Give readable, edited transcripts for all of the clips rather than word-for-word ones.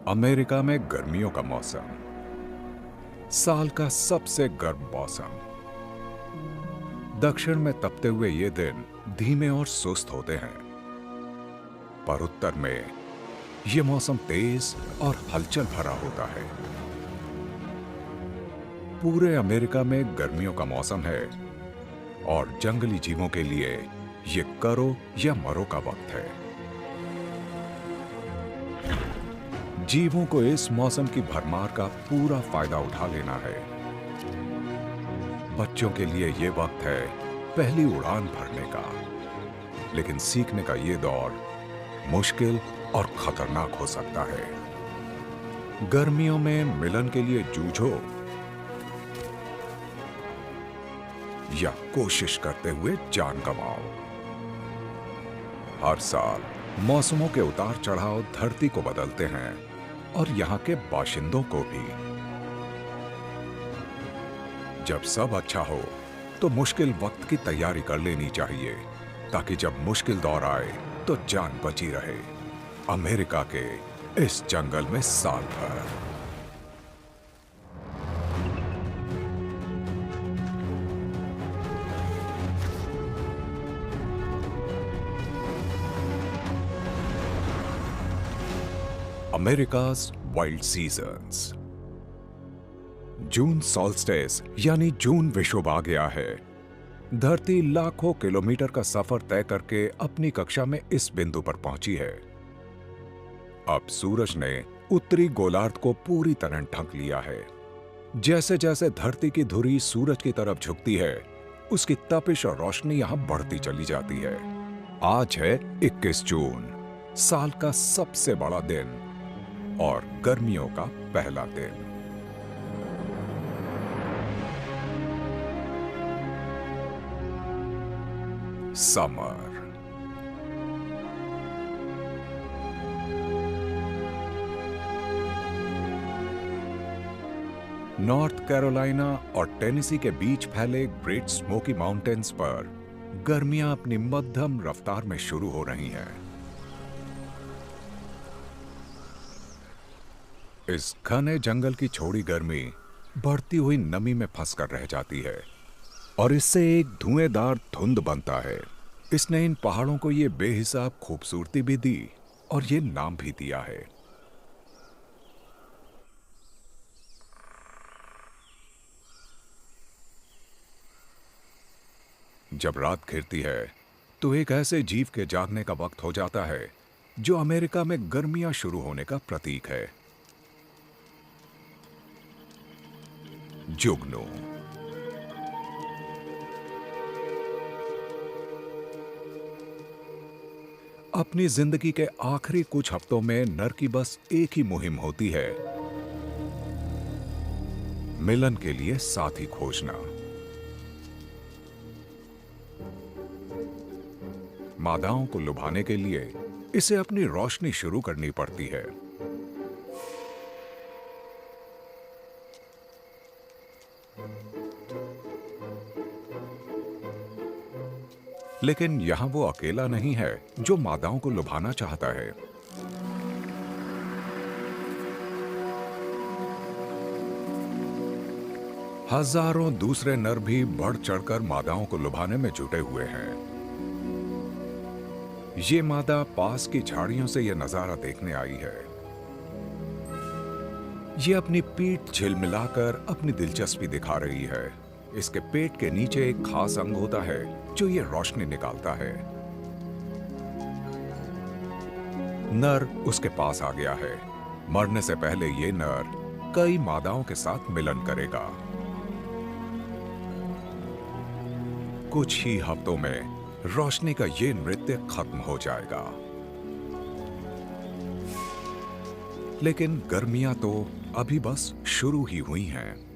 America में गर्मियों का मौसम साल का सबसे गर्म मौसम। दक्षिण में तपते हुए ये दिन धीमे और सुस्त होते हैं, पर उत्तर में ये मौसम तेज और हलचल भरा होता है। पूरे अमेरिका में गर्मियों का मौसम है और जंगली जीवों के लिए ये करो या मरो का वक्त है। जीवों को इस मौसम की भरमार का पूरा फायदा उठा लेना है। बच्चों के लिए यह वक्त है पहली उड़ान भरने का, लेकिन सीखने का यह दौर मुश्किल और खतरनाक हो सकता है। गर्मियों में मिलन के लिए जूझो या कोशिश करते हुए जान गंवाओ। हर साल मौसमों के उतार चढ़ाव धरती को बदलते हैं और यहां के बाशिंदों को भी। जब सब अच्छा हो तो मुश्किल वक्त की तैयारी कर लेनी चाहिए, ताकि जब मुश्किल दौर आए तो जान बची रहे। अमेरिका के इस जंगल में साल भर। अमेरिका's वाइल्ड सीजन्स। जून सॉल्स्टिस यानी जून विषुव आ गया है। धरती लाखों किलोमीटर का सफर तय करके अपनी कक्षा में इस बिंदु पर पहुंची है। अब सूरज ने उत्तरी गोलार्ध को पूरी तरह ढक लिया है। जैसे जैसे धरती की धुरी सूरज की तरफ झुकती है, उसकी तपिश और रोशनी यहां बढ़ती चली जाती है। आज है 21 जून, साल का सबसे बड़ा दिन और गर्मियों का पहला दिन। समर। नॉर्थ कैरोलिना और टेनेसी के बीच फैले ग्रेट स्मोकी माउंटेन्स पर गर्मियां अपनी मध्यम रफ्तार में शुरू हो रही हैं। इस घने जंगल की छोड़ी गर्मी बढ़ती हुई नमी में फंसकर रह जाती है और इससे एक धुएंदार धुंध बनता है। इसने इन पहाड़ों को ये बेहिसाब खूबसूरती भी दी और ये नाम भी दिया है। जब रात घिरती है तो एक ऐसे जीव के जागने का वक्त हो जाता है जो अमेरिका में गर्मियां शुरू होने का प्रतीक है। जुगनू। अपनी जिंदगी के आखिरी कुछ हफ्तों में नर की बस एक ही मुहिम होती है, मिलन के लिए साथी खोजना। मादाओं को लुभाने के लिए इसे अपनी रोशनी शुरू करनी पड़ती है। लेकिन यहां वो अकेला नहीं है जो मादाओं को लुभाना चाहता है। हजारों दूसरे नर भी बढ़ चढ़कर मादाओं को लुभाने में जुटे हुए हैं। ये मादा पास की झाड़ियों से यह नजारा देखने आई है। ये अपनी पीठ झिलमिलाकर अपनी दिलचस्पी दिखा रही है। इसके पेट के नीचे एक खास अंग होता है जो ये रोशनी निकालता है। नर उसके पास आ गया है। मरने से पहले ये नर कई मादाओं के साथ मिलन करेगा। कुछ ही हफ्तों में रोशनी का ये नृत्य खत्म हो जाएगा। लेकिन गर्मियां तो अभी बस शुरू ही हुई हैं।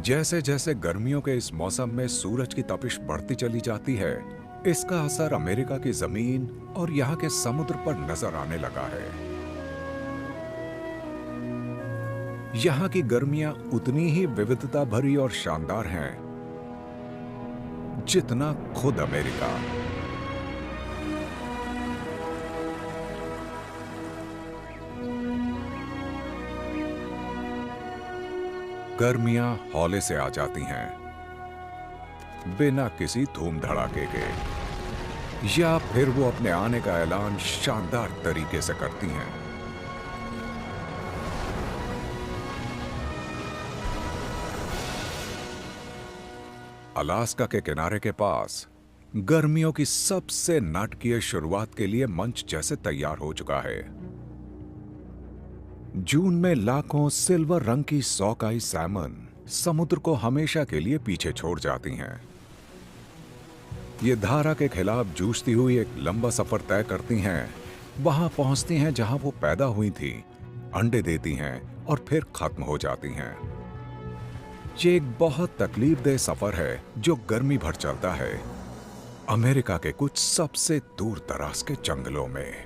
जैसे जैसे गर्मियों के इस मौसम में सूरज की तपिश बढ़ती चली जाती है, इसका असर अमेरिका की जमीन और यहां के समुद्र पर नजर आने लगा है। यहां की गर्मियां उतनी ही विविधता भरी और शानदार हैं जितना खुद अमेरिका। गर्मियां हौले से आ जाती हैं, बिना किसी धूम धड़ाके के, या फिर वो अपने आने का ऐलान शानदार तरीके से करती हैं। अलास्का के किनारे के पास गर्मियों की सबसे नाटकीय शुरुआत के लिए मंच जैसे तैयार हो चुका है। जून में लाखों सिल्वर रंग की सौकाई सैमन समुद्र को हमेशा के लिए पीछे छोड़ जाती हैं। ये धारा के खिलाफ जूझती हुई एक लंबा सफर तय करती हैं, वहां पहुंचती हैं जहां वो पैदा हुई थी, अंडे देती हैं और फिर खत्म हो जाती हैं। ये एक बहुत तकलीफदेह सफर है जो गर्मी भर चलता है, अमेरिका के कुछ सबसे दूर दराज के जंगलों में।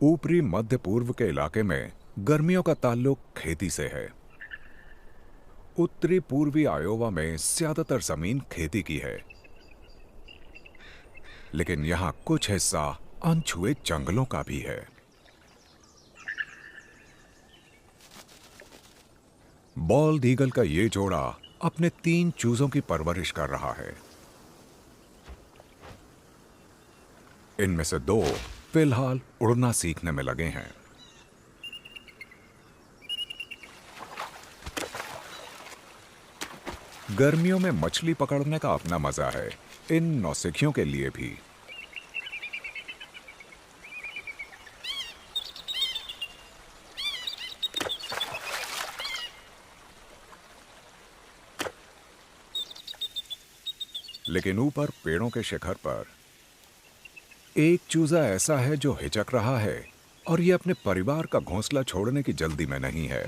ऊपरी मध्य पूर्व के इलाके में गर्मियों का ताल्लुक खेती से है। उत्तरी पूर्वी आयोवा में ज्यादातर जमीन खेती की है, लेकिन यहां कुछ हिस्सा अनछुए जंगलों का भी है। बॉल्ड ईगल का ये जोड़ा अपने 3 चूजों की परवरिश कर रहा है। इनमें से 2 फिलहाल उड़ना सीखने में लगे हैं। गर्मियों में मछली पकड़ने का अपना मजा है, इन नौसिखियों के लिए भी। लेकिन ऊपर पेड़ों के शिखर पर एक चूजा ऐसा है जो हिचक रहा है, और ये अपने परिवार का घोंसला छोड़ने की जल्दी में नहीं है।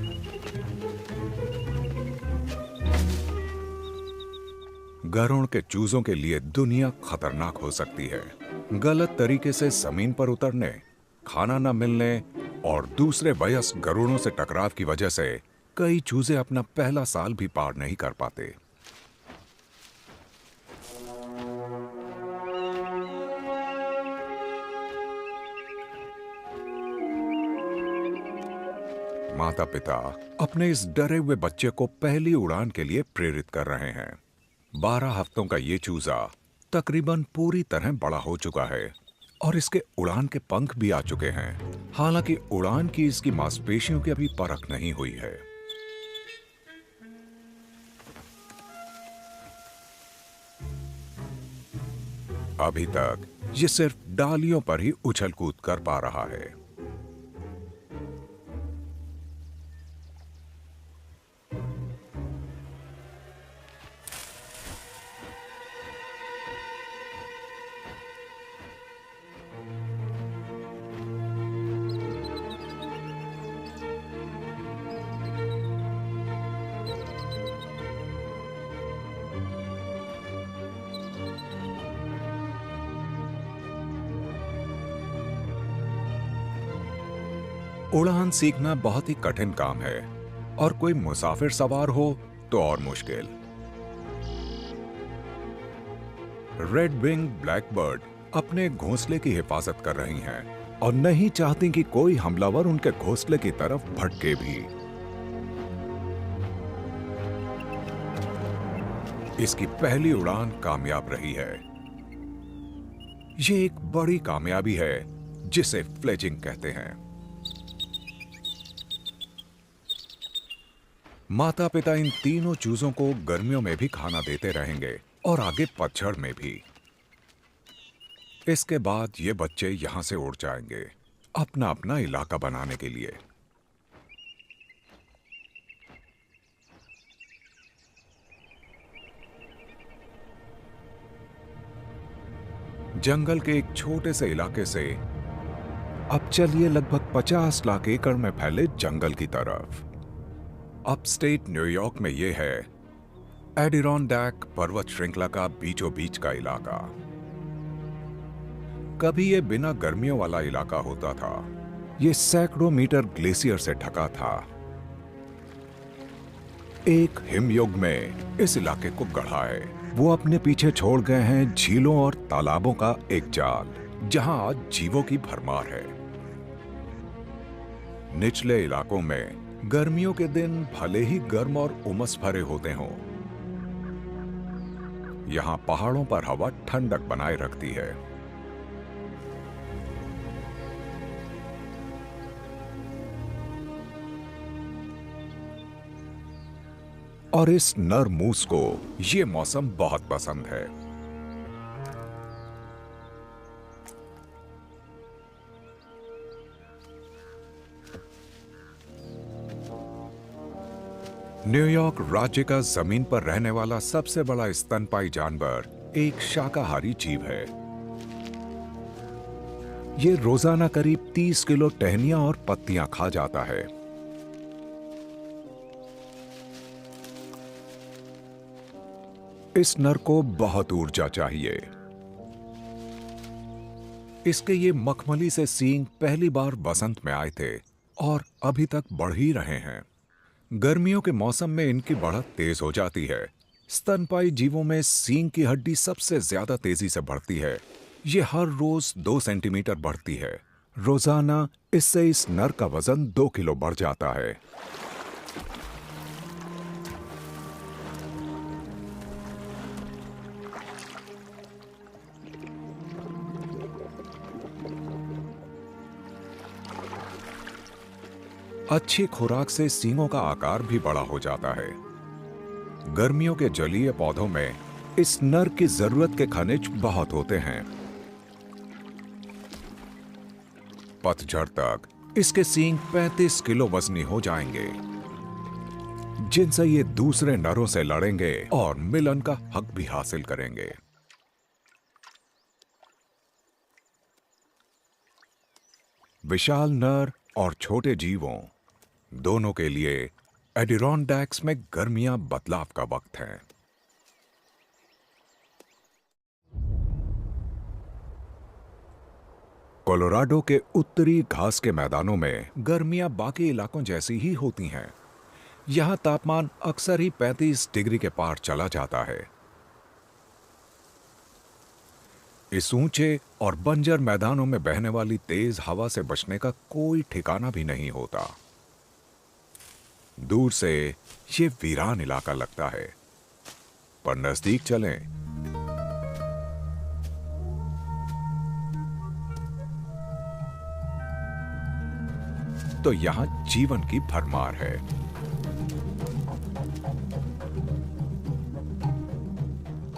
गरुड़ के चूजों के लिए दुनिया खतरनाक हो सकती है। गलत तरीके से जमीन पर उतरने, खाना न मिलने और दूसरे वयस्क गरुड़ों से टकराव की वजह से कई चूजे अपना पहला साल भी पार नहीं कर पाते। माता पिता अपने इस डरे हुए बच्चे को पहली उड़ान के लिए प्रेरित कर रहे हैं। 12 हफ्तों का ये चूजा तकरीबन पूरी तरह बड़ा हो चुका है और इसके उड़ान के पंख भी आ चुके हैं। हालांकि उड़ान की इसकी मांसपेशियों की अभी परख नहीं हुई है। अभी तक ये सिर्फ डालियों पर ही उछल कूद कर पा रहा है। उड़ान सीखना बहुत ही कठिन काम है, और कोई मुसाफिर सवार हो तो और मुश्किल। रेड विंग ब्लैकबर्ड अपने घोंसले की हिफाजत कर रही हैं और नहीं चाहती कि कोई हमलावर उनके घोंसले की तरफ भटके भी। इसकी पहली उड़ान कामयाब रही है। ये एक बड़ी कामयाबी है जिसे फ्लेजिंग कहते हैं। माता पिता इन तीनों चूजों को गर्मियों में भी खाना देते रहेंगे और आगे पतझड़ में भी। इसके बाद ये बच्चे यहां से उड़ जाएंगे अपना अपना इलाका बनाने के लिए। जंगल के एक छोटे से इलाके से अब चलिए लगभग 50 लाख एकड़ में फैले जंगल की तरफ। अपस्टेट न्यूयॉर्क में यह है एडिरोनडैक पर्वत श्रृंखला का बीचों बीच का इलाका। कभी यह बिना गर्मियों वाला इलाका होता था। यह सैकड़ों मीटर ग्लेशियर से ढका था। एक हिमयुग में इस इलाके को गढ़ा है। वो अपने पीछे छोड़ गए हैं झीलों और तालाबों का एक जाल, जहां आज जीवों की भरमार है। निचले इलाकों में गर्मियों के दिन भले ही गर्म और उमस भरे होते हों, यहां पहाड़ों पर हवा ठंडक बनाए रखती है। और इस नर मूस को ये मौसम बहुत पसंद है। न्यूयॉर्क राज्य का जमीन पर रहने वाला सबसे बड़ा स्तनपायी जानवर एक शाकाहारी जीव है। ये रोजाना करीब 30 किलो टहनियां और पत्तियां खा जाता है। इस नर को बहुत ऊर्जा चाहिए। इसके ये मखमली से सींग पहली बार बसंत में आए थे और अभी तक बढ़ ही रहे हैं। गर्मियों के मौसम में इनकी बढ़त तेज हो जाती है। स्तनपायी जीवों में सींग की हड्डी सबसे ज्यादा तेजी से बढ़ती है। ये हर रोज 2 सेंटीमीटर बढ़ती है। रोजाना इससे इस नर का वजन 2 किलो बढ़ जाता है। अच्छी खुराक से सींगों का आकार भी बड़ा हो जाता है। गर्मियों के जलीय पौधों में इस नर की जरूरत के खनिज बहुत होते हैं। पतझड़ तक इसके सींग 35 किलो वजनी हो जाएंगे, जिनसे ये दूसरे नरों से लड़ेंगे और मिलन का हक भी हासिल करेंगे। विशाल नर और छोटे जीवों दोनों के लिए एडिरोनडैक्स में गर्मियां बदलाव का वक्त है। कोलोराडो के उत्तरी घास के मैदानों में गर्मियां बाकी इलाकों जैसी ही होती हैं। यहां तापमान अक्सर ही 35 डिग्री के पार चला जाता है। इस ऊंचे और बंजर मैदानों में बहने वाली तेज हवा से बचने का कोई ठिकाना भी नहीं होता। दूर से ये वीरान इलाका लगता है, पर नजदीक चलें तो यहां जीवन की भरमार है।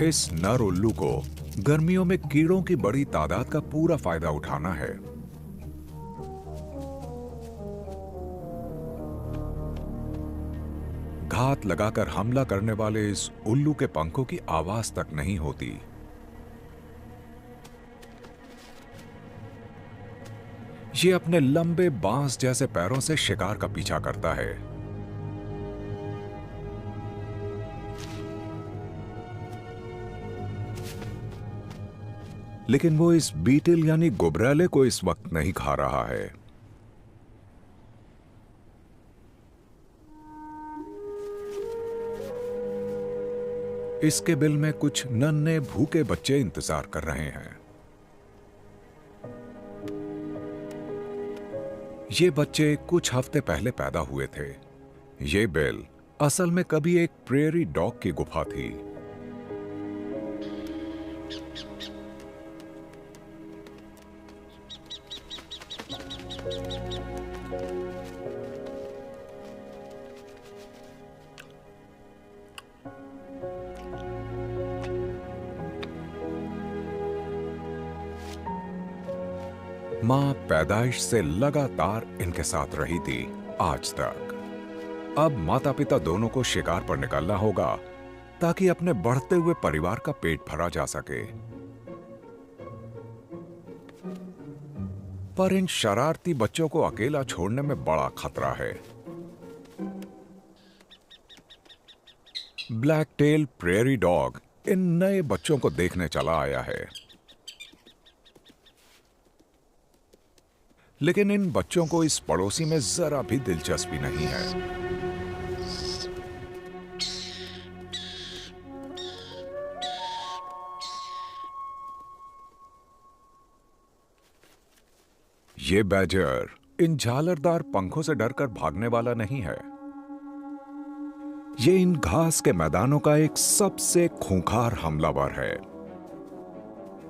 इस नर उल्लू को गर्मियों में कीड़ों की बड़ी तादाद का पूरा फायदा उठाना है। घात लगाकर हमला करने वाले इस उल्लू के पंखों की आवाज तक नहीं होती। ये अपने लंबे बांस जैसे पैरों से शिकार का पीछा करता है। लेकिन वो इस बीटल यानी गुबरैले को इस वक्त नहीं खा रहा है। इसके बिल में कुछ नन्हे भूखे बच्चे इंतजार कर रहे हैं। ये बच्चे कुछ हफ्ते पहले पैदा हुए थे। ये बिल असल में कभी एक प्रेरी डॉग की गुफा थी। मां पैदाइश से लगातार इनके साथ रही थी आज तक। अब माता पिता दोनों को शिकार पर निकलना होगा ताकि अपने बढ़ते हुए परिवार का पेट भरा जा सके। पर इन शरारती बच्चों को अकेला छोड़ने में बड़ा खतरा है। Black tell prairie dog in नए बच्चों को देखने चला आया है। लेकिन इन बच्चों को इस पड़ोसी में जरा भी दिलचस्पी नहीं है। ये बैजर इन झालरदार पंखों से डरकर भागने वाला नहीं है। ये इन घास के मैदानों का एक सबसे खूंखार हमलावर है।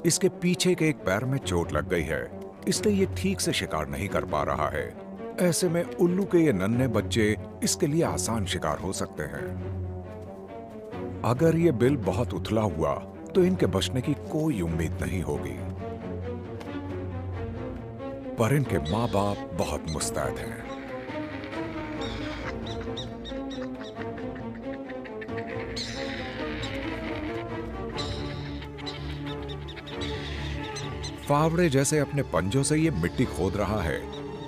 इसके पीछे के एक पैर में चोट लग गई है, इसलिए ये ठीक से शिकार नहीं कर पा रहा है। ऐसे में उल्लू के ये नन्हे बच्चे इसके लिए आसान शिकार हो सकते हैं। अगर ये बिल बहुत उथला हुआ तो इनके बचने की कोई उम्मीद नहीं होगी। पर इनके माँ बाप बहुत मुस्तैद हैं। फावड़े जैसे अपने पंजों से ये मिट्टी खोद रहा है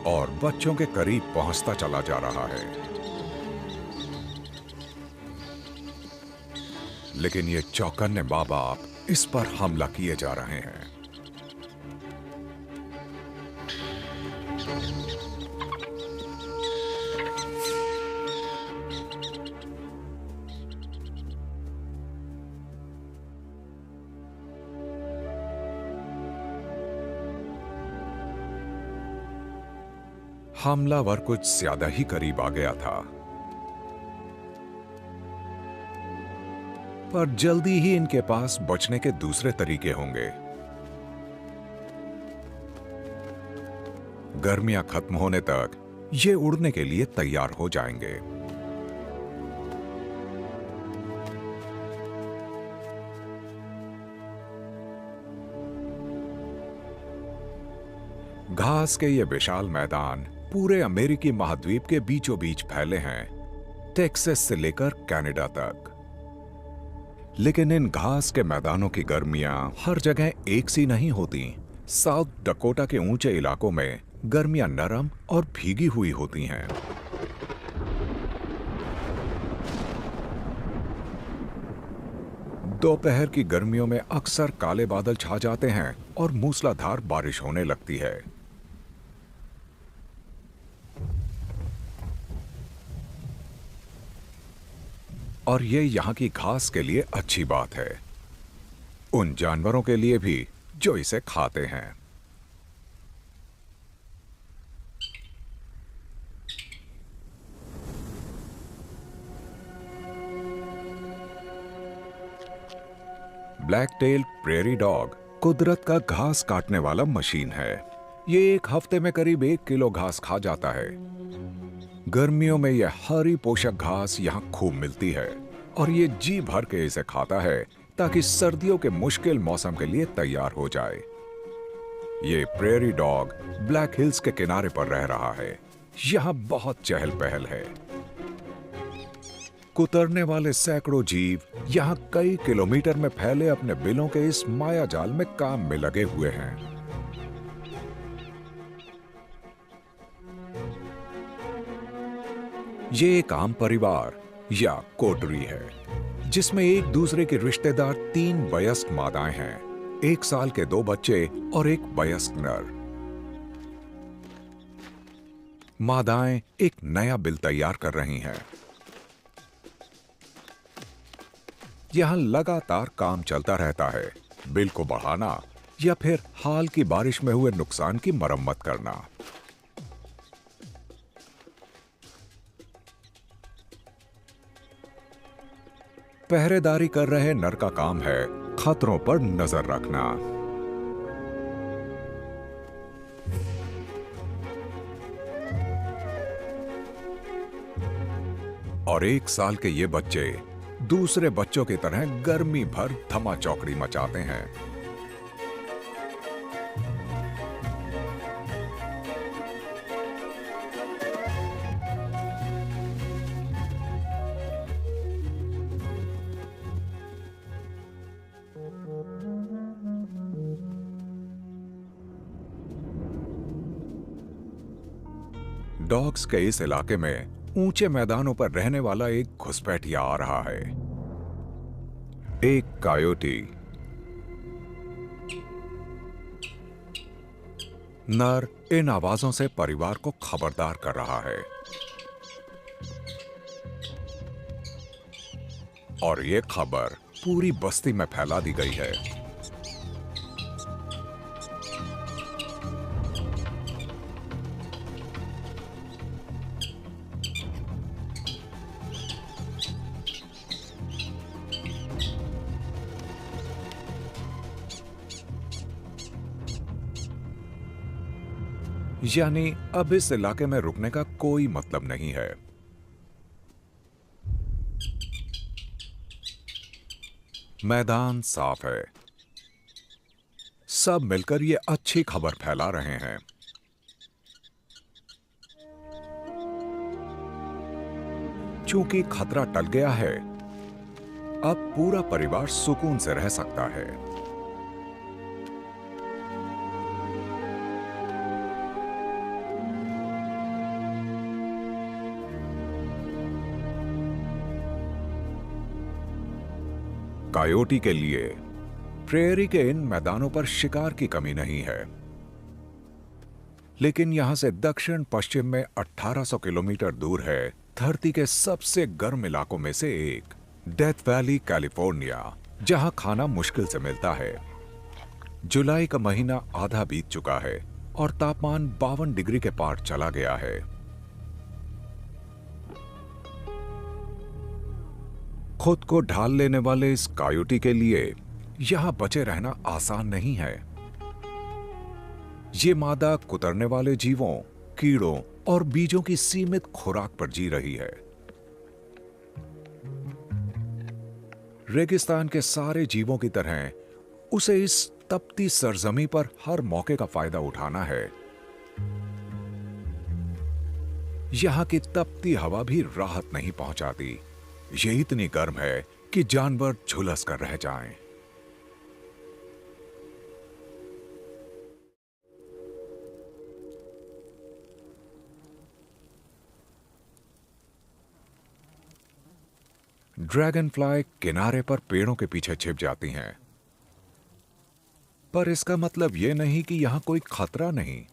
और बच्चों के करीब पहुंचता चला जा रहा है। लेकिन ये चौकन्ने माँ बाप इस पर हमला किए जा रहे हैं। हमलावर कुछ ज्यादा ही करीब आ गया था, पर जल्दी ही इनके पास बचने के दूसरे तरीके होंगे। गर्मियां खत्म होने तक ये उड़ने के लिए तैयार हो जाएंगे। घास के ये विशाल मैदान पूरे अमेरिकी महाद्वीप के बीचों बीच फैले हैं, टेक्सास से लेकर कनाडा तक। लेकिन इन घास के मैदानों की गर्मियां हर जगह एक सी नहीं होती। साउथ डकोटा के ऊंचे इलाकों में गर्मियां नरम और भीगी हुई होती हैं। दोपहर की गर्मियों में अक्सर काले बादल छा जाते हैं और मूसलाधार बारिश होने लगती है। और ये यहाँ की घास के लिए अच्छी बात है, उन जानवरों के लिए भी जो इसे खाते हैं। ब्लैक टेल प्रेरी डॉग कुदरत का घास काटने वाला मशीन है। ये एक हफ्ते में करीब 1 किलो घास खा जाता है। गर्मियों में यह हरी पोषक घास यहाँ खूब मिलती है और ये जी भर के इसे खाता है ताकि सर्दियों के मुश्किल मौसम के लिए तैयार हो जाए। ये प्रेरी डॉग ब्लैक हिल्स के किनारे पर रह रहा है। यहाँ बहुत चहल पहल है। कुतरने वाले सैकड़ों जीव यहाँ कई किलोमीटर में फैले अपने बिलों के इस माया जाल में काम में लगे हुए हैं। ये एक आम परिवार या कोटरी है जिसमें एक दूसरे के रिश्तेदार 3 वयस्क मादाएं हैं, 1 साल के 2 बच्चे और एक वयस्क नर। मादाएं एक नया बिल तैयार कर रही हैं। यहां लगातार काम चलता रहता है, बिल को बढ़ाना या फिर हाल की बारिश में हुए नुकसान की मरम्मत करना। पहरेदारी कर रहे नर का काम है खतरों पर नजर रखना। और 1 साल के ये बच्चे दूसरे बच्चों की तरह गर्मी भर धमा चौकड़ी मचाते हैं। डॉग्स के इस इलाके में ऊंचे मैदानों पर रहने वाला एक घुसपैठिया आ रहा है, एक कायोटी। नर इन आवाजों से परिवार को खबरदार कर रहा है और ये खबर पूरी बस्ती में फैला दी गई है। यानी अब इस इलाके में रुकने का कोई मतलब नहीं है। मैदान साफ है। सब मिलकर ये अच्छी खबर फैला रहे हैं। चूंकि खतरा टल गया है, अब पूरा परिवार सुकून से रह सकता है। कायोटी के लिए प्रेयरी के इन मैदानों पर शिकार की कमी नहीं है। लेकिन यहां से दक्षिण पश्चिम में 1800 किलोमीटर दूर है धरती के सबसे गर्म इलाकों में से एक, डेथ वैली, कैलिफोर्निया, जहां खाना मुश्किल से मिलता है। जुलाई का महीना आधा बीत चुका है और तापमान 52 डिग्री के पार चला गया है। खुद को ढाल लेने वाले इस कायोटी के लिए यहां बचे रहना आसान नहीं है। ये मादा कुतरने वाले जीवों, कीड़ों और बीजों की सीमित खुराक पर जी रही है। रेगिस्तान के सारे जीवों की तरह उसे इस तपती सरजमी पर हर मौके का फायदा उठाना है। यहां की तपती हवा भी राहत नहीं पहुंचाती। ये इतनी गर्म है कि जानवर झुलस कर रह जाएं। ड्रैगन फ्लाई किनारे पर पेड़ों के पीछे छिप जाती हैं। पर इसका मतलब यह नहीं कि यहां कोई खतरा नहीं।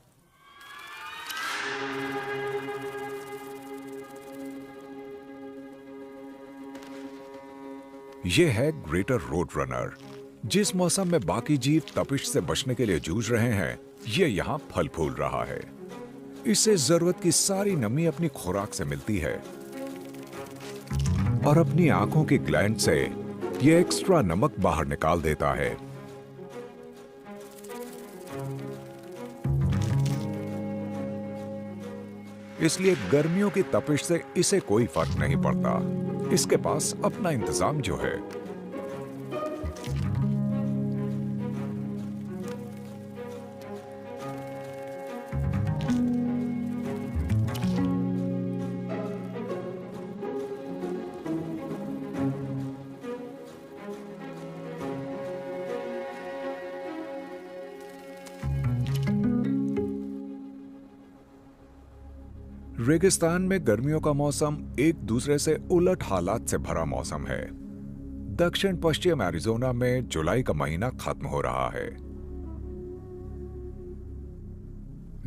यह है ग्रेटर रोड रनर। जिस मौसम में बाकी जीव तपिश से बचने के लिए जूझ रहे हैं, यह यहां फल फूल रहा है। इसे जरूरत की सारी नमी अपनी खुराक से मिलती है और अपनी आंखों की ग्लैंड से यह एक्स्ट्रा नमक बाहर निकाल देता है। इसलिए गर्मियों की तपिश से इसे कोई फर्क नहीं पड़ता। इसके पास अपना इंतजाम जो है। रेगिस्तान में गर्मियों का मौसम एक दूसरे से उलट हालात से भरा मौसम है। दक्षिण पश्चिम एरिजोना में जुलाई का महीना खत्म हो रहा है।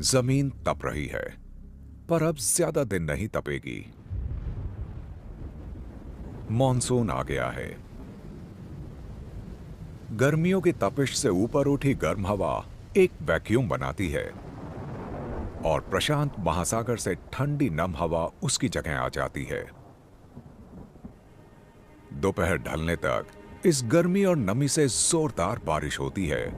जमीन तप रही है, पर अब ज्यादा दिन नहीं तपेगी। मॉनसून आ गया है। गर्मियों की तपिश से ऊपर उठी गर्म हवा एक वैक्यूम बनाती है और प्रशांत महासागर से ठंडी नम हवा उसकी जगह आ जाती है। दोपहर ढलने तक इस गर्मी और नमी से जोरदार बारिश होती है।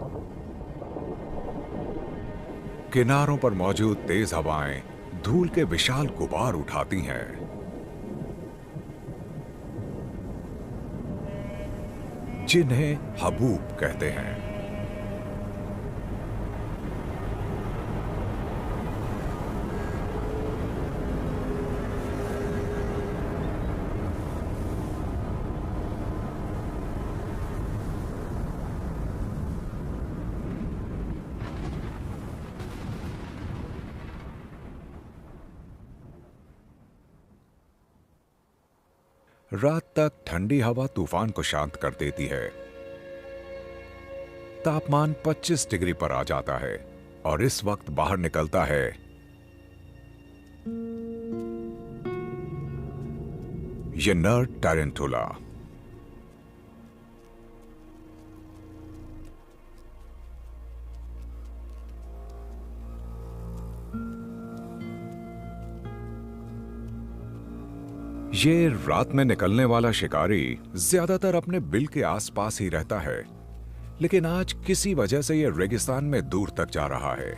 किनारों पर मौजूद तेज हवाएं धूल के विशाल गुबार उठाती हैं। जिन्हें हबूब कहते हैं। रात तक ठंडी हवा तूफान को शांत कर देती है। तापमान 25 डिग्री पर आ जाता है और इस वक्त बाहर निकलता है ये नर टैरेंटुला। ये रात में निकलने वाला शिकारी ज्यादातर अपने बिल के आसपास ही रहता है, लेकिन आज किसी वजह से यह रेगिस्तान में दूर तक जा रहा है।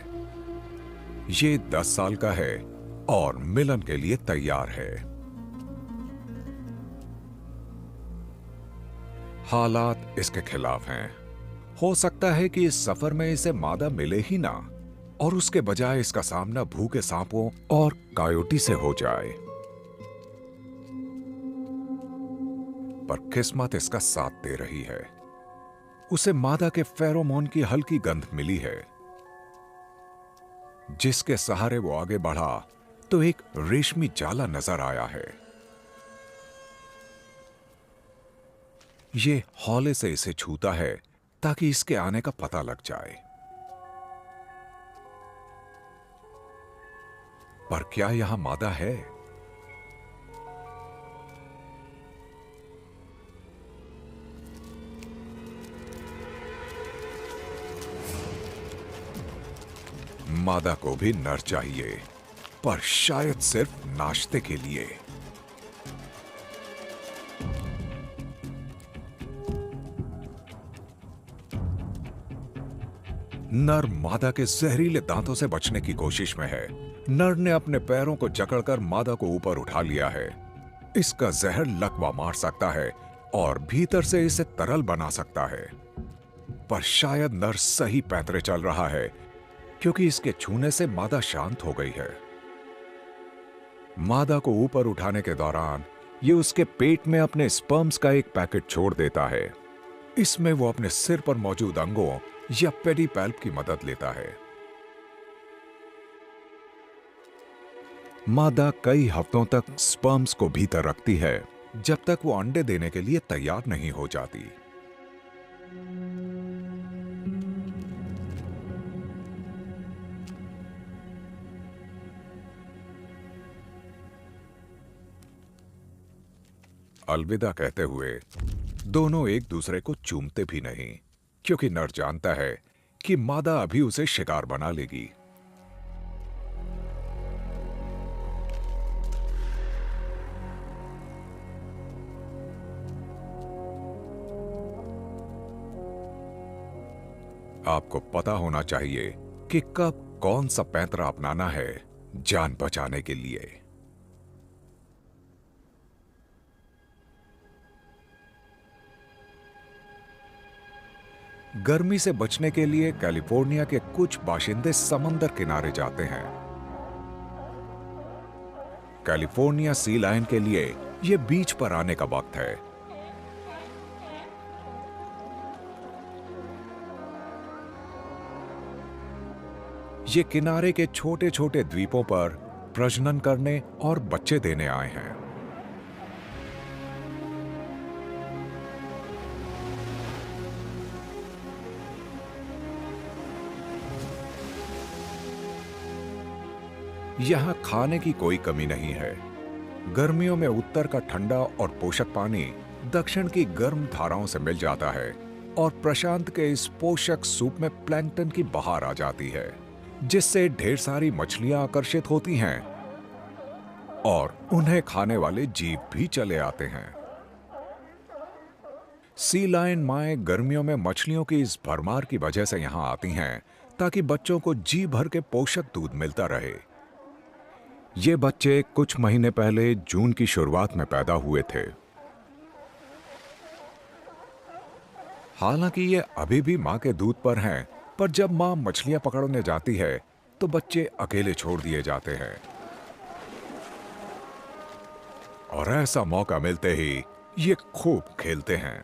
ये 10 साल का है और मिलन के लिए तैयार है। हालात इसके खिलाफ हैं। हो सकता है कि इस सफर में इसे मादा मिले ही ना और उसके बजाय इसका सामना भूखे सांपों और कायोटी से हो जाए। पर किस्मत इसका साथ दे रही है। उसे मादा के फेरोमोन की हल्की गंध मिली है, जिसके सहारे वो आगे बढ़ा तो एक रेशमी जाला नजर आया है। ये हौले से इसे छूता है ताकि इसके आने का पता लग जाए। पर क्या यहां मादा है? मादा को भी नर चाहिए, पर शायद सिर्फ नाश्ते के लिए। नर मादा के जहरीले दांतों से बचने की कोशिश में है। नर ने अपने पैरों को जकड़कर मादा को ऊपर उठा लिया है। इसका जहर लकवा मार सकता है और भीतर से इसे तरल बना सकता है। पर शायद नर सही पैंतरे चल रहा है, क्योंकि इसके छूने से मादा शांत हो गई है। मादा को ऊपर उठाने के दौरान ये उसके पेट में अपने स्पर्म्स का एक पैकेट छोड़ देता है। इसमें वो अपने सिर पर मौजूद अंगों या पेडिपैल्प की मदद लेता है। मादा कई हफ्तों तक स्पर्म्स को भीतर रखती है, जब तक वो अंडे देने के लिए तैयार नहीं हो जाती। अलविदा कहते हुए दोनों एक दूसरे को चूमते भी नहीं, क्योंकि नर जानता है कि मादा अभी उसे शिकार बना लेगी। आपको पता होना चाहिए कि कब कौन सा पैंतरा अपनाना है जान बचाने के लिए। गर्मी से बचने के लिए कैलिफोर्निया के कुछ बाशिंदे समंदर किनारे जाते हैं। कैलिफोर्निया सी लायन के लिए यह बीच पर आने का वक्त है। ये किनारे के छोटे छोटे द्वीपों पर प्रजनन करने और बच्चे देने आए हैं। यहां खाने की कोई कमी नहीं है। गर्मियों में उत्तर का ठंडा और पोषक पानी दक्षिण की गर्म धाराओं से मिल जाता है और प्रशांत के इस पोषक सूप में प्लैंकटन की बहार आ जाती है, जिससे ढेर सारी मछलियां आकर्षित होती हैं और उन्हें खाने वाले जीव भी चले आते हैं। सी लायन माएं गर्मियों में मछलियों की इस भरमार की वजह से यहां आती हैं, ताकि बच्चों को जी भर के पोषक दूध मिलता रहे। ये बच्चे कुछ महीने पहले जून की शुरुआत में पैदा हुए थे। हालांकि ये अभी भी मां के दूध पर हैं, पर जब मां मछलियां पकड़ने जाती है तो बच्चे अकेले छोड़ दिए जाते हैं। और ऐसा मौका मिलते ही ये खूब खेलते हैं।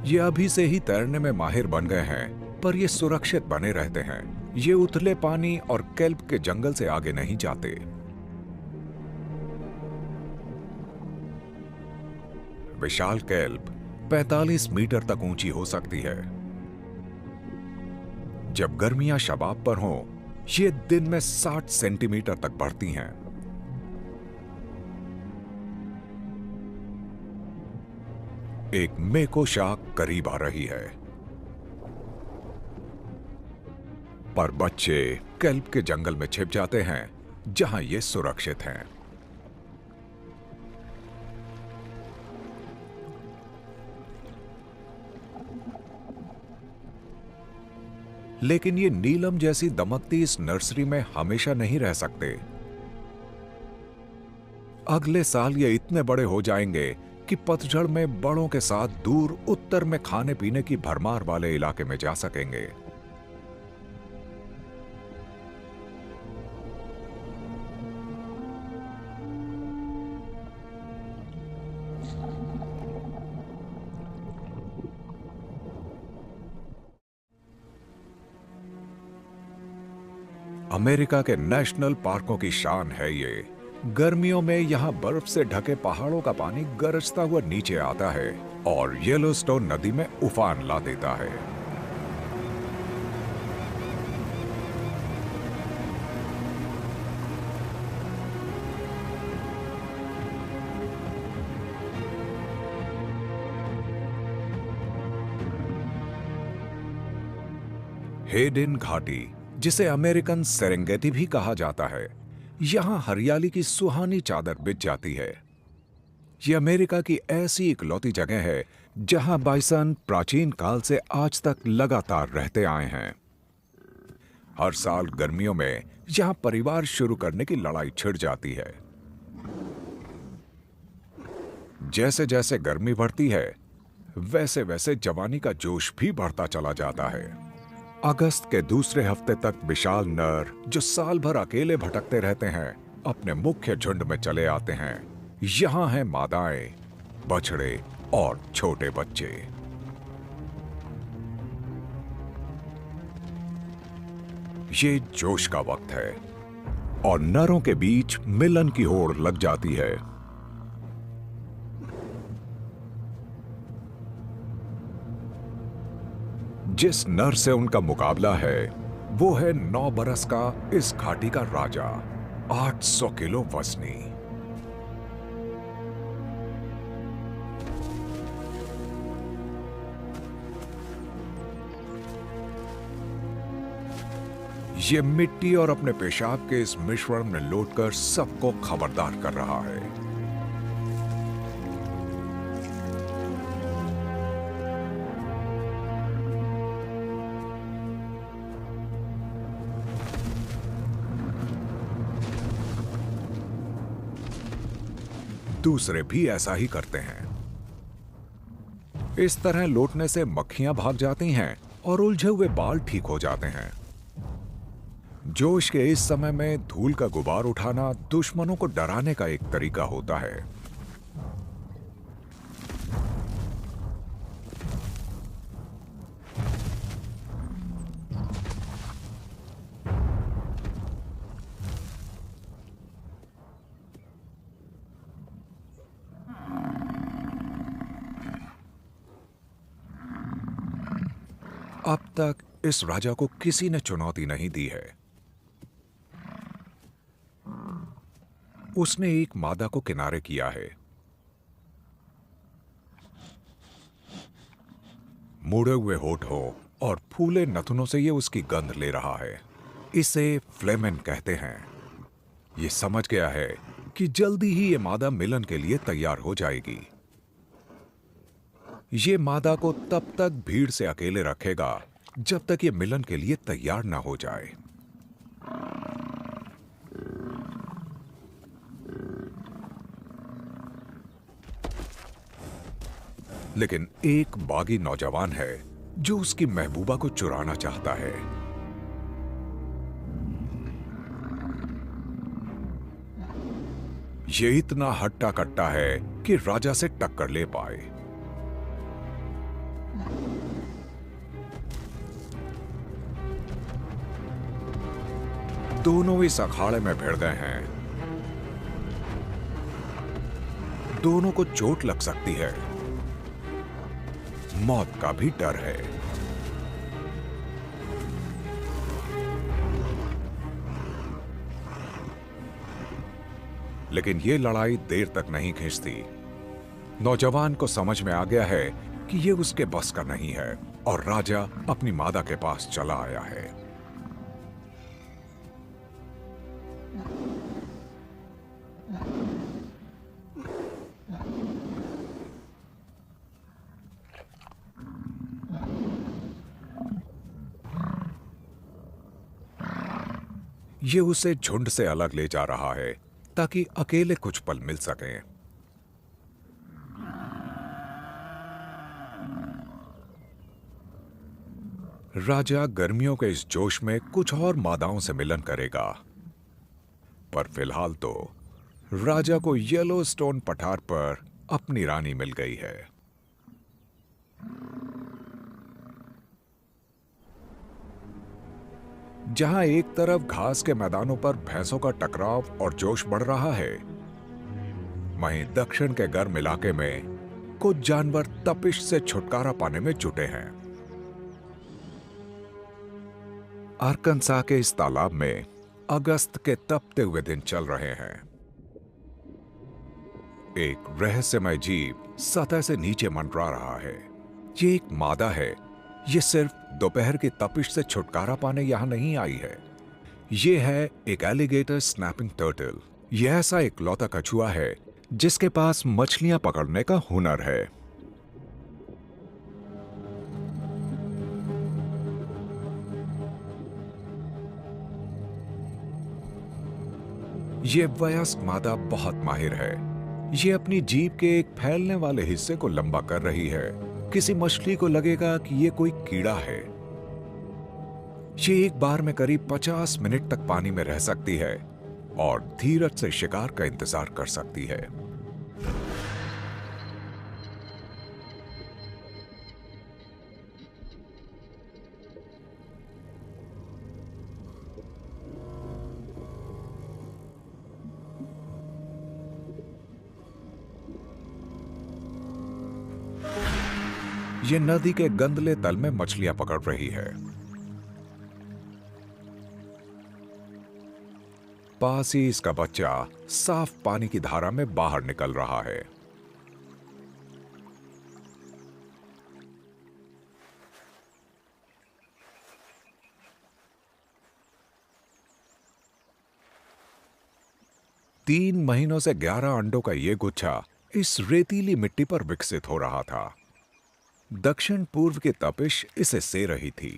ये अभी से ही तैरने में माहिर बन गए हैं, पर ये सुरक्षित बने रहते हैं। ये उथले पानी और केल्प के जंगल से आगे नहीं जाते। विशाल केल्प 45 मीटर तक ऊंची हो सकती है। जब गर्मियां शबाब पर हों, ये दिन में 60 सेंटीमीटर तक बढ़ती हैं। एक मेको शार्क करीब आ रही है। पर बच्चे केल्प के जंगल में छिप जाते हैं जहां ये सुरक्षित हैं। लेकिन ये नीलम जैसी दमकती इस नर्सरी में हमेशा नहीं रह सकते। अगले साल ये इतने बड़े हो जाएंगे कि पतझड़ में बड़ों के साथ दूर उत्तर में खाने पीने की भरमार वाले इलाके में जा सकेंगे। अमेरिका के नेशनल पार्कों की शान है ये। गर्मियों में यहां बर्फ से ढके पहाड़ों का पानी गरजता हुआ नीचे आता है और येलोस्टोन नदी में उफान ला देता है। हेडेन घाटी, जिसे अमेरिकन सेरेंगेटी भी कहा जाता है, यहां हरियाली की सुहानी चादर बिछ जाती है। यह अमेरिका की ऐसी इकलौती जगह है जहां बाइसन प्राचीन काल से आज तक लगातार रहते आए हैं। हर साल गर्मियों में यहां परिवार शुरू करने की लड़ाई छिड़ जाती है। जैसे जैसे गर्मी बढ़ती है, वैसे वैसे जवानी का जोश भी बढ़ता चला जाता है। अगस्त के दूसरे हफ्ते तक विशाल नर, जो साल भर अकेले भटकते रहते हैं, अपने मुख्य झुंड में चले आते हैं। यहां हैं मादाएं, बछड़े और छोटे बच्चे। ये जोश का वक्त है और नरों के बीच मिलन की होड़ लग जाती है। जिस नर से उनका मुकाबला है वो है 9 बरस का इस घाटी का राजा, 800 किलो वजनी। ये मिट्टी और अपने पेशाब के इस मिश्रण में लौटकर सबको खबरदार कर रहा है। दूसरे भी ऐसा ही करते हैं। इस तरह लौटने से मक्खियां भाग जाती हैं और उलझे हुए बाल ठीक हो जाते हैं। जोश के इस समय में धूल का गुबार उठाना दुश्मनों को डराने का एक तरीका होता है। अब तक इस राजा को किसी ने चुनौती नहीं दी है। उसने एक मादा को किनारे किया है। मुड़े हुए होठों और फूले नथुनों से ये उसकी गंध ले रहा है। इसे फ्लेमेन कहते हैं। ये समझ गया है कि जल्दी ही ये मादा मिलन के लिए तैयार हो जाएगी। ये मादा को तब तक भीड़ से अकेले रखेगा जब तक ये मिलन के लिए तैयार ना हो जाए। लेकिन एक बागी नौजवान है जो उसकी महबूबा को चुराना चाहता है। ये इतना हट्टा कट्टा है कि राजा से टक्कर ले पाए। दोनों इस अखाड़े में भिड़ गए हैं। दोनों को चोट लग सकती है। मौत का भी डर है। लेकिन यह लड़ाई देर तक नहीं खिंचती। नौजवान को समझ में आ गया है कि यह उसके बस का नहीं है और राजा अपनी मादा के पास चला आया है। ये उसे झुंड से अलग ले जा रहा है ताकि अकेले कुछ पल मिल सकें। राजा गर्मियों के इस जोश में कुछ और मादाओं से मिलन करेगा, पर फिलहाल तो राजा को येलोस्टोन पठार पर अपनी रानी मिल गई है। जहां एक तरफ घास के मैदानों पर भैंसों का टकराव और जोश बढ़ रहा है, वहीं दक्षिण के गर्म इलाके में कुछ जानवर तपिश से छुटकारा पाने में जुटे हैं। आर्कनसा के इस तालाब में अगस्त के तपते हुए दिन चल रहे हैं। एक रहस्यमय जीव सतह से नीचे मंडरा रहा है। ये एक मादा है। ये सिर्फ दोपहर की तपिश से छुटकारा पाने यहां नहीं आई है। ये है एक एलिगेटर स्नैपिंग टर्टल। यह ऐसा इकलौता कछुआ है जिसके पास मछलियां पकड़ने का हुनर है। ये वयस्क मादा बहुत माहिर है। ये अपनी जीभ के एक फैलने वाले हिस्से को लंबा कर रही है। किसी मछली को लगेगा कि ये कोई कीड़ा है। ये एक बार में करीब 50 मिनट तक पानी में रह सकती है और धीरज से शिकार का इंतजार कर सकती है। ये नदी के गंदले तल में मछलियां पकड़ रही है। पास ही इसका बच्चा साफ पानी की धारा में बाहर निकल रहा है। तीन महीनों से 11 अंडों का यह गुच्छा इस रेतीली मिट्टी पर विकसित हो रहा था। दक्षिण पूर्व की तपिश इसे से रही थी।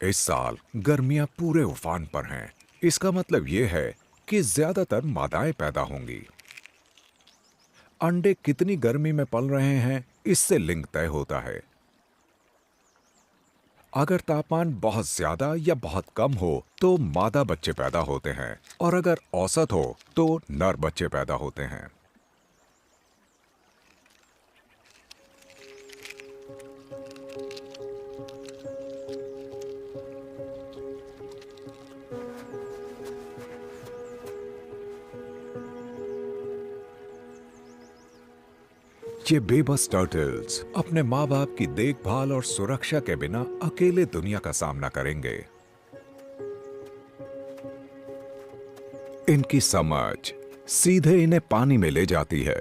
इस साल गर्मियां पूरे उफान पर हैं। इसका मतलब यह है कि ज्यादातर मादाएं पैदा होंगी। अंडे कितनी गर्मी में पल रहे हैं, इससे लिंग तय होता है। अगर तापमान बहुत ज्यादा या बहुत कम हो तो मादा बच्चे पैदा होते हैं, और अगर औसत हो तो नर बच्चे पैदा होते हैं। ये बेबस टर्टल्स अपने माँ बाप की देखभाल और सुरक्षा के बिना अकेले दुनिया का सामना करेंगे। इनकी समझ सीधे इन्हें पानी में ले जाती है।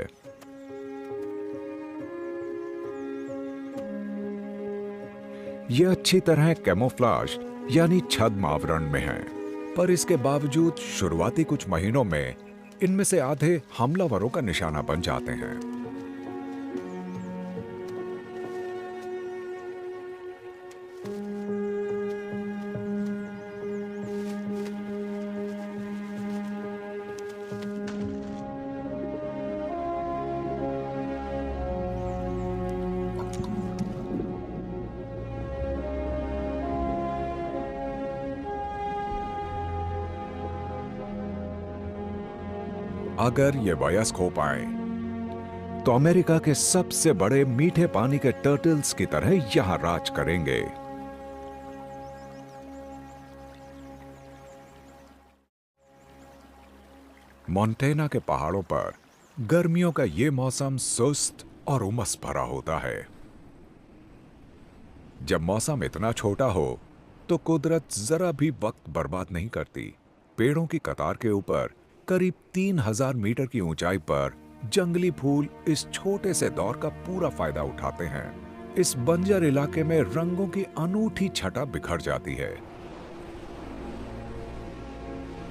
ये अच्छी तरह कैमोफ्लेज यानी छद्म आवरण में हैं, पर इसके बावजूद शुरुआती कुछ महीनों में इनमें से आधे हमलावरों का निशाना बन जाते हैं। अगर ये वयस्क हो पाए तो अमेरिका के सबसे बड़े मीठे पानी के टर्टल्स की तरह यहां राज करेंगे। मोंटेना के पहाड़ों पर गर्मियों का यह मौसम सुस्त और उमस भरा होता है। जब मौसम इतना छोटा हो तो कुदरत जरा भी वक्त बर्बाद नहीं करती। पेड़ों की कतार के ऊपर करीब 3000 मीटर की ऊंचाई पर जंगली फूल इस छोटे से दौर का पूरा फायदा उठाते हैं। इस बंजर इलाके में रंगों की अनूठी छटा बिखर जाती है।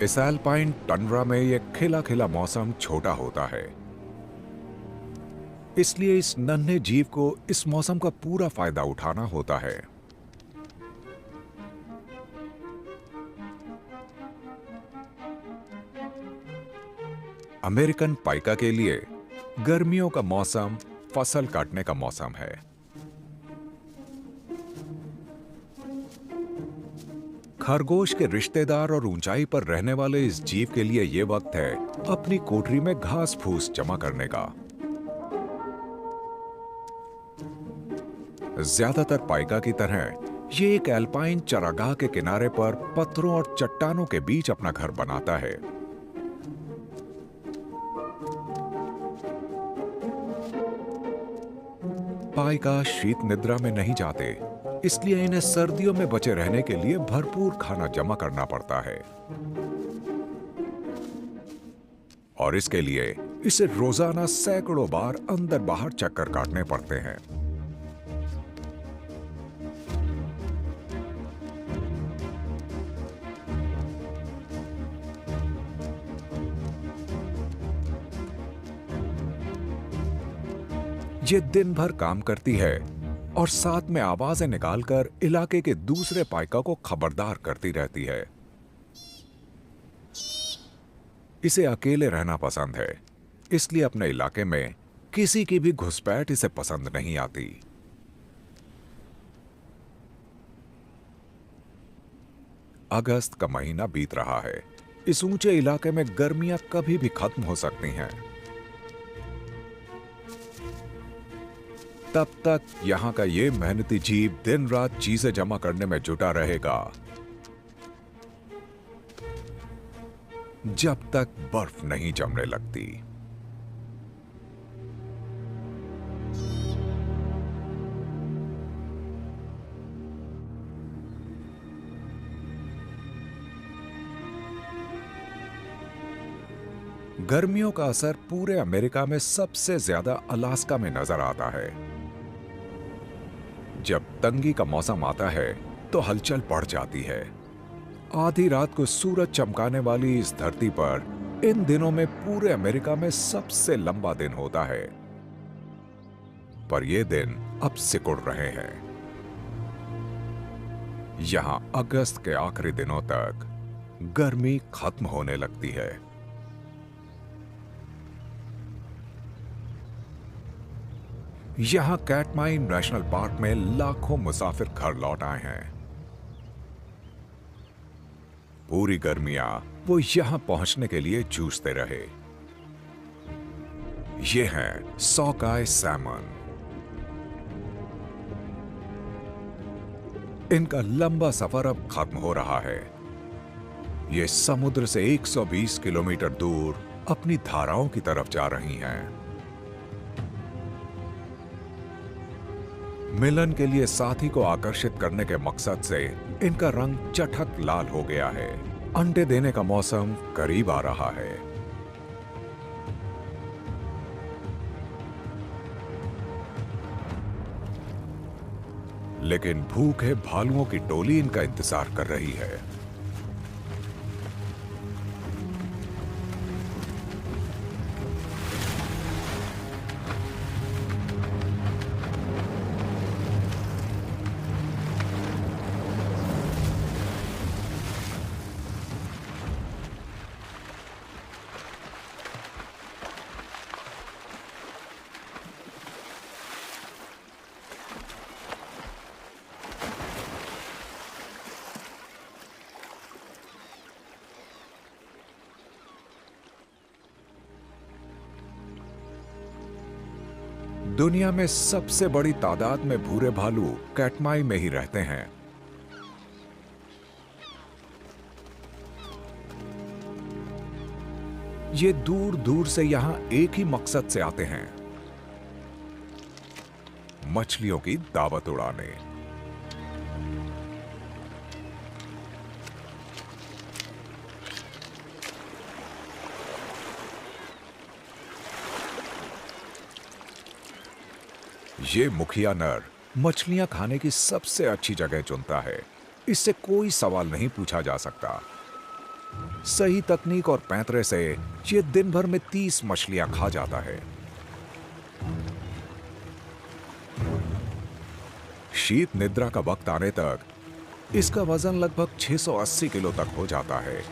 इस एल्पाइन टंड्रा में यह खिला खिला मौसम छोटा होता है, इसलिए इस नन्हे जीव को इस मौसम का पूरा फायदा उठाना होता है। अमेरिकन पाइका के लिए गर्मियों का मौसम फसल काटने का मौसम है। खरगोश के रिश्तेदार और ऊंचाई पर रहने वाले इस जीव के लिए यह वक्त है अपनी कोठरी में घास फूस जमा करने का। ज्यादातर पाइका की तरह ये एक एल्पाइन चरागाह के किनारे पर पत्थरों और चट्टानों के बीच अपना घर बनाता है। पाइका शीत निद्रा में नहीं जाते, इसलिए इन्हें सर्दियों में बचे रहने के लिए भरपूर खाना जमा करना पड़ता है और इसके लिए इसे रोजाना सैकड़ों बार अंदर बाहर चक्कर काटने पड़ते हैं। ये दिन भर काम करती है और साथ में आवाजें निकालकर इलाके के दूसरे पाइका को खबरदार करती रहती है। इसे अकेले रहना पसंद है, इसलिए अपने इलाके में किसी की भी घुसपैठ इसे पसंद नहीं आती। अगस्त का महीना बीत रहा है। इस ऊंचे इलाके में गर्मियां कभी भी खत्म हो सकती हैं। तब तक यहां का ये मेहनती जीव दिन रात चीजें जमा करने में जुटा रहेगा जब तक बर्फ नहीं जमने लगती। गर्मियों का असर पूरे अमेरिका में सबसे ज्यादा अलास्का में नजर आता है। जब तंगी का मौसम आता है तो हलचल बढ़ जाती है। आधी रात को सूरज चमकाने वाली इस धरती पर इन दिनों में पूरे अमेरिका में सबसे लंबा दिन होता है, पर ये दिन अब सिकुड़ रहे हैं। यहां अगस्त के आखिरी दिनों तक गर्मी खत्म होने लगती है। यहां कैटमाइन नेशनल पार्क में लाखों मुसाफिर घर लौट आए हैं। पूरी गर्मियां वो यहां पहुंचने के लिए जूझते रहे। ये हैं सॉकाई सैमन। इनका लंबा सफर अब खत्म हो रहा है। ये समुद्र से 120 किलोमीटर दूर अपनी धाराओं की तरफ जा रही हैं। मिलन के लिए साथी को आकर्षित करने के मकसद से इनका रंग चटक लाल हो गया है। अंडे देने का मौसम करीब आ रहा है। लेकिन भूखे भालुओं की टोली इनका इंतजार कर रही है। दुनिया में सबसे बड़ी तादाद में भूरे भालू कैटमाई में ही रहते हैं। ये दूर दूर से यहां एक ही मकसद से आते हैं, मछलियों की दावत उड़ाने। ये मुखिया नर मछलियां खाने की सबसे अच्छी जगह चुनता है। इससे कोई सवाल नहीं पूछा जा सकता। सही तकनीक और पैंतरे से ये दिन भर में 30 मछलियां खा जाता है। शीत निद्रा का वक्त आने तक इसका वजन लगभग 680 किलो तक हो जाता है।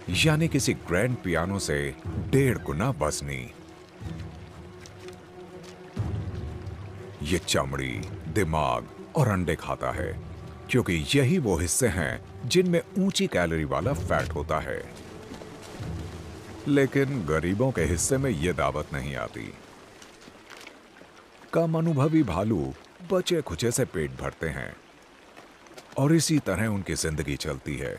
यानी किसी ग्रैंड पियानो से 1.5 गुना वजनी। ये चमड़ी, दिमाग और अंडे खाता है, क्योंकि यही वो हिस्से हैं जिनमें ऊंची कैलोरी वाला फैट होता है। लेकिन गरीबों के हिस्से में यह दावत नहीं आती। कम अनुभवी भालू बचे खुचे से पेट भरते हैं और इसी तरह उनकी जिंदगी चलती है।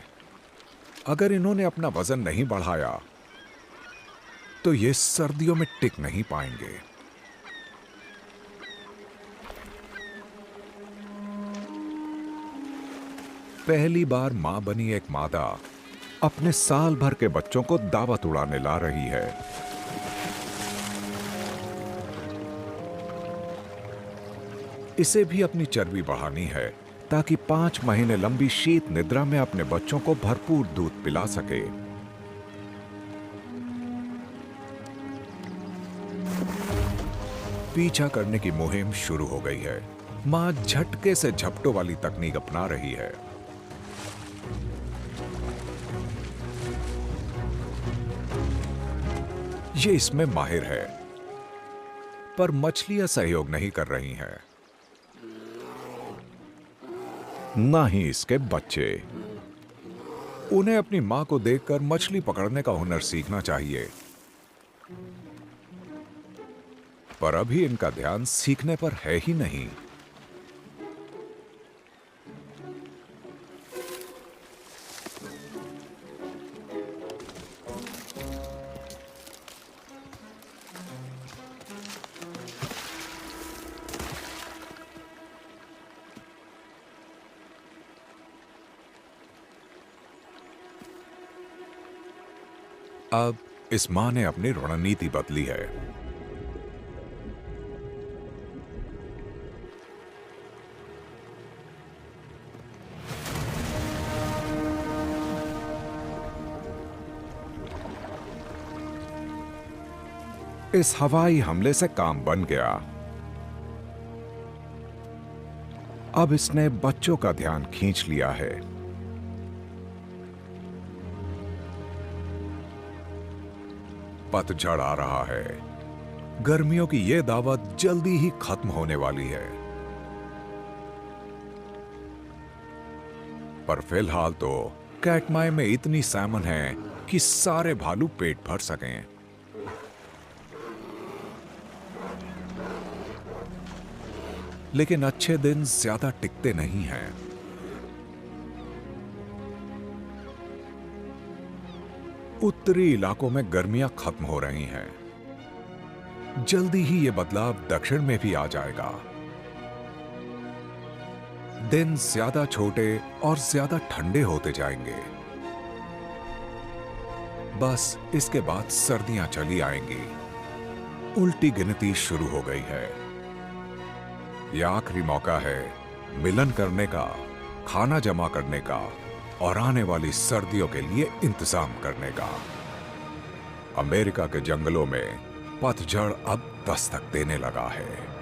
अगर इन्होंने अपना वजन नहीं बढ़ाया तो ये सर्दियों में टिक नहीं पाएंगे। पहली बार मां बनी एक मादा अपने साल भर के बच्चों को दावत उड़ाने ला रही है। इसे भी अपनी चर्बी बढ़ानी है ताकि 5 महीने लंबी शीत निद्रा में अपने बच्चों को भरपूर दूध पिला सके। पीछा करने की मुहिम शुरू हो गई है। मां झटके से झपटों वाली तकनीक अपना रही है। ये इसमें माहिर है, पर मछलियां सहयोग नहीं कर रही हैं, ना ही इसके बच्चे। उन्हें अपनी मां को देखकर मछली पकड़ने का हुनर सीखना चाहिए, पर अभी इनका ध्यान सीखने पर है ही नहीं। अब इस मां ने अपनी रणनीति बदली है। इस हवाई हमले से काम बन गया। अब इसने बच्चों का ध्यान खींच लिया है। पतझड़ आ रहा है। गर्मियों की यह दावत जल्दी ही खत्म होने वाली है। पर फिलहाल तो कैटमाय में इतनी सैमन है कि सारे भालू पेट भर सकें। लेकिन अच्छे दिन ज्यादा टिकते नहीं हैं। उत्तरी इलाकों में गर्मियां खत्म हो रही हैं। जल्दी ही यह बदलाव दक्षिण में भी आ जाएगा। दिन ज्यादा छोटे और ज्यादा ठंडे होते जाएंगे। बस इसके बाद सर्दियां चली आएंगी। उल्टी गिनती शुरू हो गई है। यह आखिरी मौका है मिलन करने का, खाना जमा करने का और आने वाली सर्दियों के लिए इंतजाम करने का। अमेरिका के जंगलों में पतझड़ अब दस्तक देने लगा है।